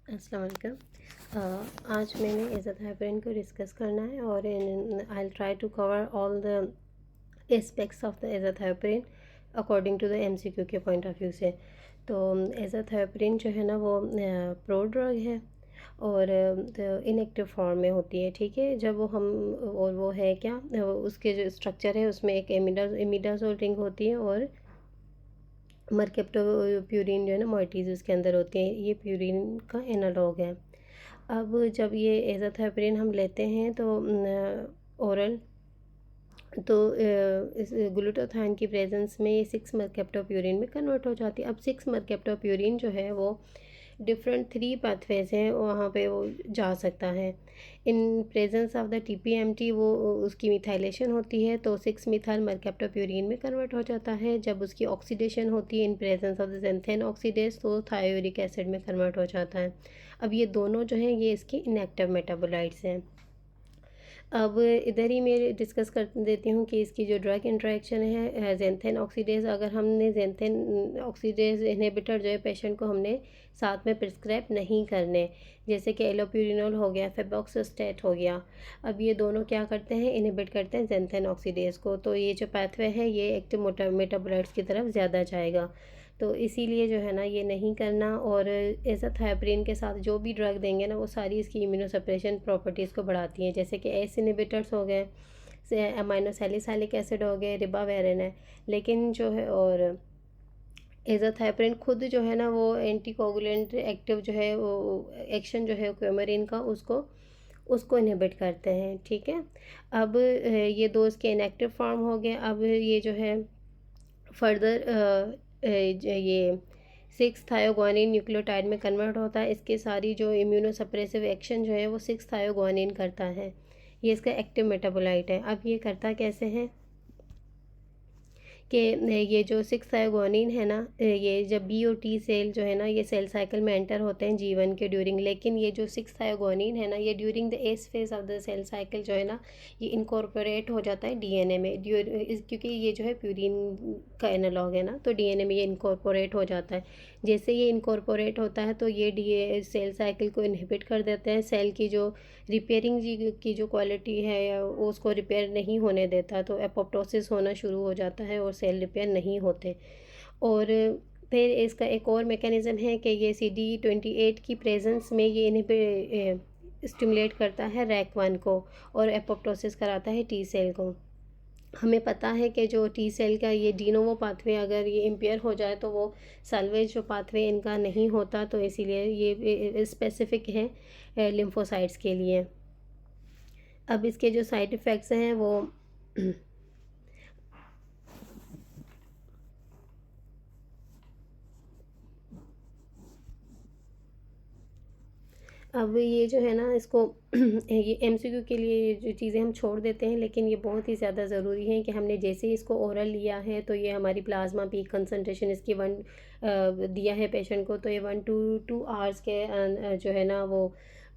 अस्सलाम वालेकुम। आज मैंने एज़ाथाइप्रिन को डिस्कस करना है और I will try to cover all the aspects of the azathioprine according to the MCQ के पॉइंट ऑफ व्यू से। तो एज़ाथाइप्रिन जो है ना वो प्रो ड्रग है और इनएक्टिव फॉर्म में होती है, ठीक है। जब वो हम और वो है क्या, उसके जो स्ट्रक्चर है उसमें एक इमिडाज़ोल रिंग होती है और मरकेप्टोप्यूरिन जो है ना मोइटीज़ उसके अंदर होती हैं, ये प्यूरिन का एनालॉग है। अब जब ये एज़ाथाइप्रिन हम लेते हैं तो ओरल तो इस ग्लूटाथाइन की प्रेजेंस में ये 6 मरकेप्टोप्यूरिन में कन्वर्ट हो जाती है। अब 6 मरकेप्टोप्यूरिन जो है वो डिफरेंट 3 पाथवेज हैं, वहाँ पे वो जा सकता है। इन प्रेजेंस ऑफ द टीपीएमटी वो उसकी मिथाइलेशन होती है तो 6 मिथाइल मरकेप्टोप्यूरिन में कन्वर्ट हो जाता है। जब उसकी ऑक्सीडेशन होती है in presence of the xanthine oxidase तो थायोरिक एसिड में कन्वर्ट हो जाता है। अब ये दोनों जो हैं ये इसके इनएक्टिव मेटाबोलाइट्स हैं। अब इधर ही मैं डिस्कस कर देती हूँ कि इसकी जो ड्रग इंटरेक्शन है ज़ैंथेन ऑक्सीडेज, अगर हमने ज़ैंथेन ऑक्सीडेज इनहिबिटर जो है पेशेंट को हमने साथ में प्रिस्क्राइब नहीं करने, जैसे कि एलोप्यूरिनोल हो गया, फेबोक्सोस्टेट हो गया। अब ये दोनों क्या करते हैं, इनहिबिट करते हैं ज़ैंथेन ऑक्सीडेज को, तो ये जो पाथवे है ये एक्टिव मेटाबोलाइट्स की तरफ ज़्यादा जाएगा। तो इसीलिए जो है ना ये नहीं करना। और एज़ाथाइप्रिन के साथ जो भी ड्रग देंगे ना वो सारी इसकी इम्यूनोसप्रेशन प्रॉपर्टीज़ को बढ़ाती हैं, जैसे कि एस इनहिबिटर्स हो गए, से अमाइनो सैलिसाइलिक एसिड हो गए, रिबाविरिन है। लेकिन जो है और एज़ाथाइप्रिन खुद जो है ना वो एंटीकोगुलेंट एक्टिव जो है वो एक्शन जो है क्यूमरिन का उसको उसको इनहिबिट करते हैं, ठीक है। अब ये दो इसके इनएक्टिव फॉर्म हो गए। अब ये जो है फर्दर ये 6 थायोग्वानिन न्यूक्लियोटाइड में कन्वर्ट होता है। इसके सारी जो इम्यूनोसप्रेसिव एक्शन जो है वो 6 थायोग्वानिन करता है, ये इसका एक्टिव मेटाबोलाइट है। अब ये करता कैसे है कि ये जो 6 थायोग्वानिन है ना, ये जब बी और टी सेल जो है ना ये सेल साइकिल में एंटर होते हैं जीवन के ड्यूरिंग, लेकिन ये जो 6 थायोग्वानिन है ना ये during the S phase of the cell cycle जो है ना ये इनकॉर्पोरेट हो जाता है डीएनए में, क्योंकि ये जो है प्यूरिन का एनालॉग है ना, तो डीएनए में ये इनकॉर्पोरेट हो जाता है। जैसे ये इनकॉर्पोरेट होता है तो ये डी सेल साइकिल को इनहिबिट कर देते हैं, सेल की जो रिपेयरिंग की जो क्वालिटी है या उसको रिपेयर नहीं होने देता, तो एपोप्टोसिस होना शुरू हो जाता है और सेल रिपेयर नहीं होते। और फिर इसका एक और मेकैनिज़्म है कि ये CD28 की प्रेजेंस में ये इन्हें स्टिमुलेट करता है RAC1 को और एपोप्टोसिस कराता है टी सेल को। हमें पता है कि जो टी सेल का ये डीनोवो पाथवे अगर ये इम्पेयर हो जाए तो वो सल्वेज जो पाथवे इनका नहीं होता, तो इसीलिए ये स्पेसिफिक है लिम्फोसाइट्स के लिए। अब इसके जो साइड इफ़ेक्ट्स हैं वो अब ये जो है ना इसको ये एमसीक्यू के लिए ये जो चीज़ें हम छोड़ देते हैं, लेकिन ये बहुत ही ज़्यादा ज़रूरी है कि हमने जैसे ही इसको ओरल लिया है तो ये हमारी प्लाज्मा पीक कंसंट्रेशन इसकी दिया है पेशेंट को, तो ये 1 to 2 आवर्स के जो है ना वो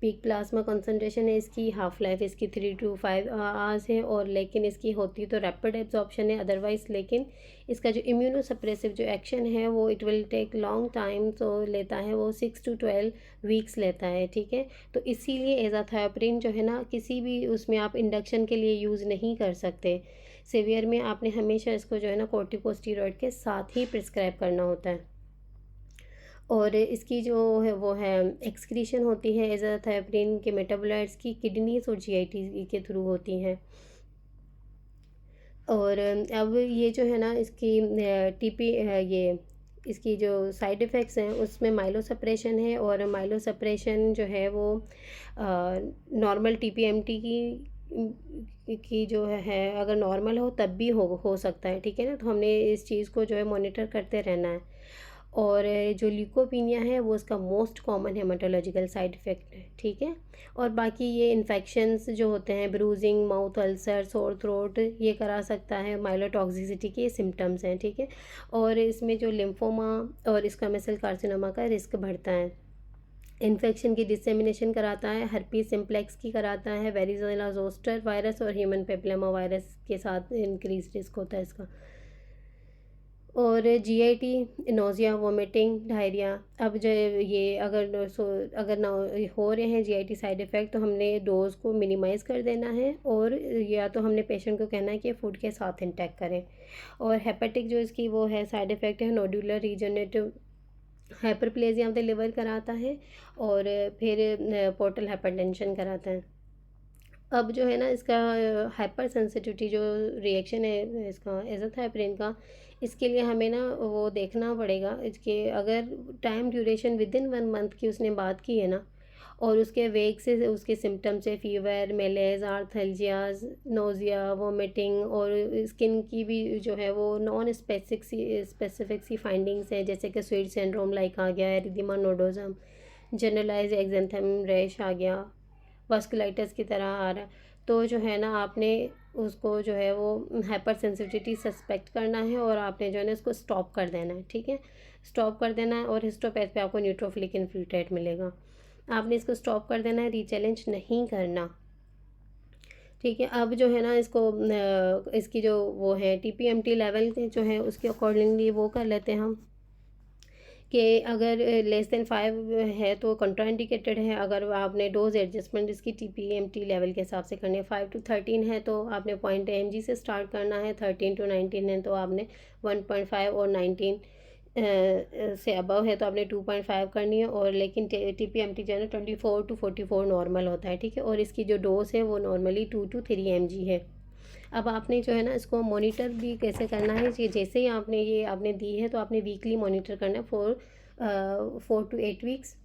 पीक प्लाज्मा कंसंट्रेशन है। इसकी हाफ लाइफ इसकी 3 to 5 आवर्स है, और लेकिन इसकी होती तो रैपिड एब्जॉर्प्शन है अदरवाइज़, लेकिन इसका जो इम्यूनो सप्रेसिव जो एक्शन है वो it will take long time, तो लेता है वो 6 to 12 वीक्स लेता है, ठीक है। तो इसीलिए एज़ाथाइप्रिन जो है ना किसी भी उसमें आप इंडक्शन के लिए यूज़ नहीं कर सकते। सीवियर में आपने हमेशा इसको जो है ना कॉर्टिकोस्टेरॉइड के साथ ही प्रिस्क्राइब करना होता है। और इसकी जो है वो है एक्सक्रीशन होती है एज़ाथाइप्रिन के मेटाबोलाइट्स की किडनीज और जीआईटी के थ्रू होती हैं। और अब ये जो है ना इसकी टीपी ये इसकी जो साइड इफ़ेक्ट्स हैं उसमें माइलोसप्रेशन है, और माइलोसप्रेशन जो है वो नॉर्मल टीपीएमटी की जो है अगर नॉर्मल हो तब भी हो सकता है, ठीक है ना। तो हमने इस चीज़ को जो है मॉनिटर करते रहना है। और जो ल्यूकोपीनिया है वो इसका most common haematological side effect है, ठीक है। और बाकी ये इन्फेक्शंस जो होते हैं, bruising, mouth ulcer, sore throat, ये करा सकता है, माइलोटॉक्सिसिटी के सिम्टम्स हैं, ठीक है। और इसमें जो लिम्फोमा और इसका मेसल कार्सिनोमा का रिस्क बढ़ता है, इन्फेक्शन की डिसेमिनेशन कराता है, हर्पीस सिम्प्लेक्स की कराता है, वेरिज़ोला जोस्टर वायरस और ह्यूमन पेपिलोमा वायरस के साथ इंक्रीज रिस्क होता है इसका। और जीआईटी, नोज़िया, वोमिटिंग, डायरिया। अब जो ये अगर ना हो रहे हैं जीआईटी साइड इफ़ेक्ट, तो हमने डोज़ को मिनिमाइज़ कर देना है, और या तो हमने पेशेंट को कहना है कि फूड के साथ इंटेक करें। और हेपेटिक जो इसकी वो है साइड इफ़ेक्ट है, nodular regenerative hyperplasia of the liver कराता है, और फिर पोर्टल हाइपरटेंशन कराता है। अब जो है ना इसका हाइपर सेंसिटिविटी जो रिएक्शन है इसका एज़ाथाइप्रिन का, इसके लिए हमें ना वो देखना पड़ेगा इसके, अगर time duration with in 1 month की उसने बात की है ना, और उसके वेग से उसके सिम्टम्स है फीवर, मेलेज, आर्थल्जियाज, नोज़िया, वोमिटिंग, और स्किन की भी जो है वो नॉन स्पेसिफिक सी फाइंडिंग्स है, जैसे कि स्वीट सिंड्रोम लाइक आ गया, एरिथेमा नोडोजम, जनरलाइज एक्जेंथम रैश आ गया, वास्कुलाइटिस की तरह आ रहा है। तो जो है ना आपने उसको जो है वो हाइपर सेंसिटिविटी सस्पेक्ट करना है, और आपने जो है ना इसको स्टॉप कर देना है, ठीक है। स्टॉप कर देना है, और हिस्टोपैथ पे आपको न्यूट्रोफिलिक इन्फिल्ट्रेट मिलेगा। आपने इसको स्टॉप कर देना है, रीचैलेंज नहीं करना, ठीक है। अब जो है ना इसको इसकी जो वो है टीपीएमटी लेवल जो है उसके अकॉर्डिंगली वो कर लेते हैं हम, कि अगर लेस देन 5 है तो कंट्राइंडिकेटेड है। अगर आपने डोज एडजस्टमेंट इसकी टीपीएमटी लेवल के हिसाब से करनी है, 5 to 13 है तो आपने 0.mg से स्टार्ट करना है, 13 to 19 है तो आपने 1.5, और 19 से अबव है तो आपने 2.5 करनी है। और लेकिन टीपीएमटी जो है ना 24 to 44 नॉर्मल होता है, ठीक है। और इसकी जो डोज है वो नॉर्मली 2 to 3 mg है। अब आपने जो है ना इसको मॉनिटर भी कैसे करना है, कि जैसे ही आपने दी है तो आपने वीकली मॉनिटर करना है फॉर 4 to 8 वीक्स।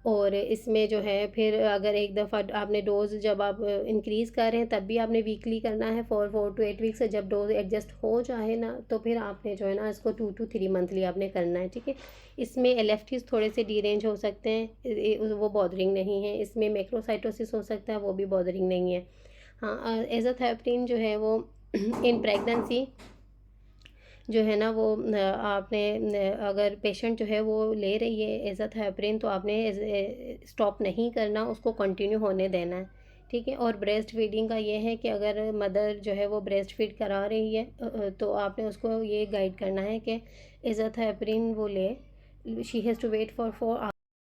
और इसमें जो है फिर अगर एक दफ़ा आपने डोज़ जब आप इंक्रीज़ कर रहे हैं तब भी आपने वीकली करना है फॉर 4 to 8 वीक्स। जब डोज एडजस्ट हो जाए ना तो फिर आपने जो है ना इसको 2 to 3 मंथली आपने करना है, ठीक है। इसमें एलएफटीज थोड़े से डीरेंज हो सकते हैं, वो बॉदरिंग नहीं है। इसमें मैक्रोसाइटोसिस हो सकता है, वो भी बॉदरिंग नहीं है। हाँ, एज़ाथैप्रिन जो है वो इन प्रेगनेंसी जो है ना वो आपने अगर पेशेंट जो है वो ले रही है एज़ाथैप्रिन तो आपने स्टॉप नहीं करना, उसको कंटिन्यू होने देना है, ठीक है। और ब्रेस्ट फीडिंग का ये है कि अगर मदर जो है वो ब्रेस्ट फीड करा रही है तो आपने उसको ये गाइड करना है कि एज़ाथैप्रिन वो ले, she has to wait for 4 hours